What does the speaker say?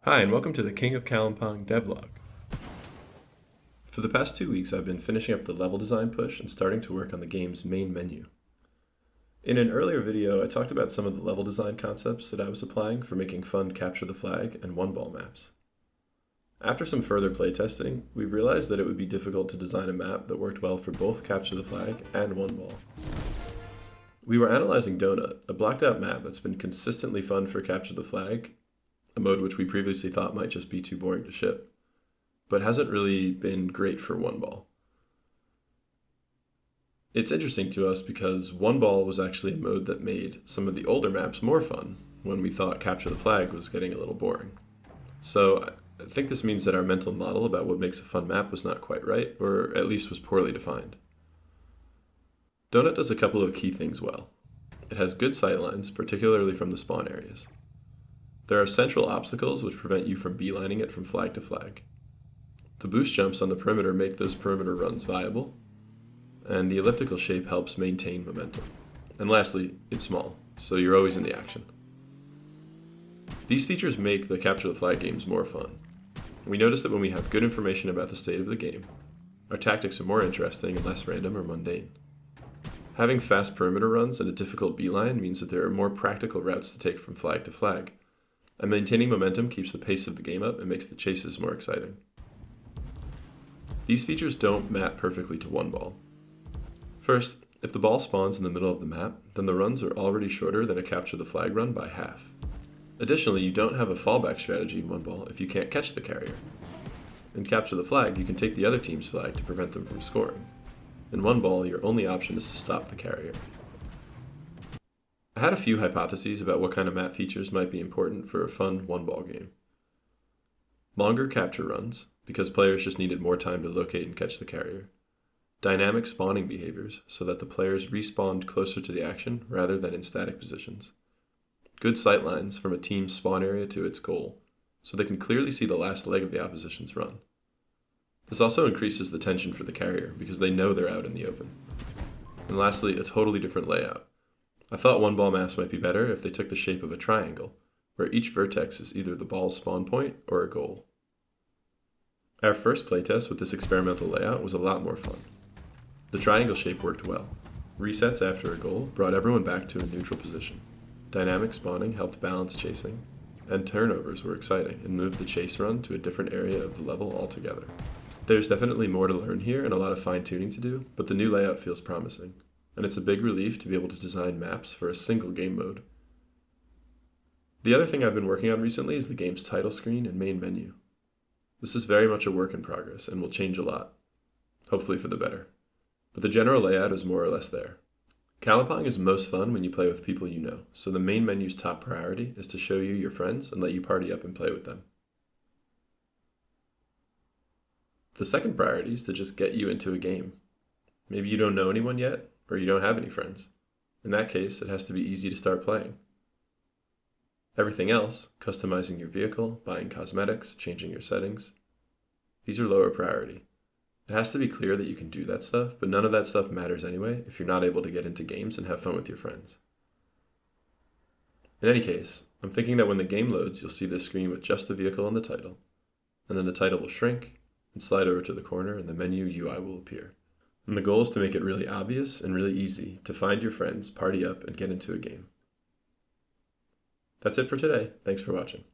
Hi, and welcome to the King of Kalimpong Devlog. For the past 2 weeks, I've been finishing up the level design push and starting to work on the game's main menu. In an earlier video, I talked about some of the level design concepts that I was applying for making fun capture the flag and one-ball maps. After some further playtesting, we realized that it would be difficult to design a map that worked well for both capture the flag and one ball. We were analyzing Donut, a blocked out map that's been consistently fun for capture the flag, a mode which we previously thought might just be too boring to ship, but hasn't really been great for one ball. It's interesting to us because one ball was actually a mode that made some of the older maps more fun when we thought capture the flag was getting a little boring. So I think this means that our mental model about what makes a fun map was not quite right, or at least was poorly defined. Donut does a couple of key things well. It has good sightlines, particularly from the spawn areas. There are central obstacles which prevent you from beelining it from flag to flag. The boost jumps on the perimeter make those perimeter runs viable, and the elliptical shape helps maintain momentum. And lastly, it's small, so you're always in the action. These features make the capture the flag games more fun. We notice that when we have good information about the state of the game, our tactics are more interesting and less random or mundane. Having fast perimeter runs and a difficult beeline means that there are more practical routes to take from flag to flag, and maintaining momentum keeps the pace of the game up and makes the chases more exciting. These features don't map perfectly to one ball. First, if the ball spawns in the middle of the map, then the runs are already shorter than a capture the flag run by half. Additionally, you don't have a fallback strategy in one ball if you can't catch the carrier. In capture the flag, you can take the other team's flag to prevent them from scoring. In one ball, your only option is to stop the carrier. I had a few hypotheses about what kind of map features might be important for a fun one-ball game. Longer capture runs, because players just needed more time to locate and catch the carrier. Dynamic spawning behaviors, so that the players respawned closer to the action rather than in static positions. Good sightlines from a team's spawn area to its goal, so they can clearly see the last leg of the opposition's run. This also increases the tension for the carrier, because they know they're out in the open. And lastly, a totally different layout. I thought one-ball maps might be better if they took the shape of a triangle, where each vertex is either the ball's spawn point or a goal. Our first playtest with this experimental layout was a lot more fun. The triangle shape worked well. Resets after a goal brought everyone back to a neutral position. Dynamic spawning helped balance chasing, and turnovers were exciting and moved the chase run to a different area of the level altogether. There's definitely more to learn here and a lot of fine-tuning to do, but the new layout feels promising, and it's a big relief to be able to design maps for a single game mode. The other thing I've been working on recently is the game's title screen and main menu. This is very much a work in progress and will change a lot, hopefully for the better, but the general layout is more or less there. Kalimpong is most fun when you play with people you know, so the main menu's top priority is to show you your friends and let you party up and play with them. The second priority is to just get you into a game. Maybe you don't know anyone yet, or you don't have any friends. In that case, it has to be easy to start playing. Everything else, customizing your vehicle, buying cosmetics, changing your settings, these are lower priority. It has to be clear that you can do that stuff, but none of that stuff matters anyway if you're not able to get into games and have fun with your friends. In any case, I'm thinking that when the game loads, you'll see this screen with just the vehicle and the title, and then the title will shrink and slide over to the corner and the menu UI will appear. And the goal is to make it really obvious and really easy to find your friends, party up, and get into a game. That's it for today. Thanks for watching.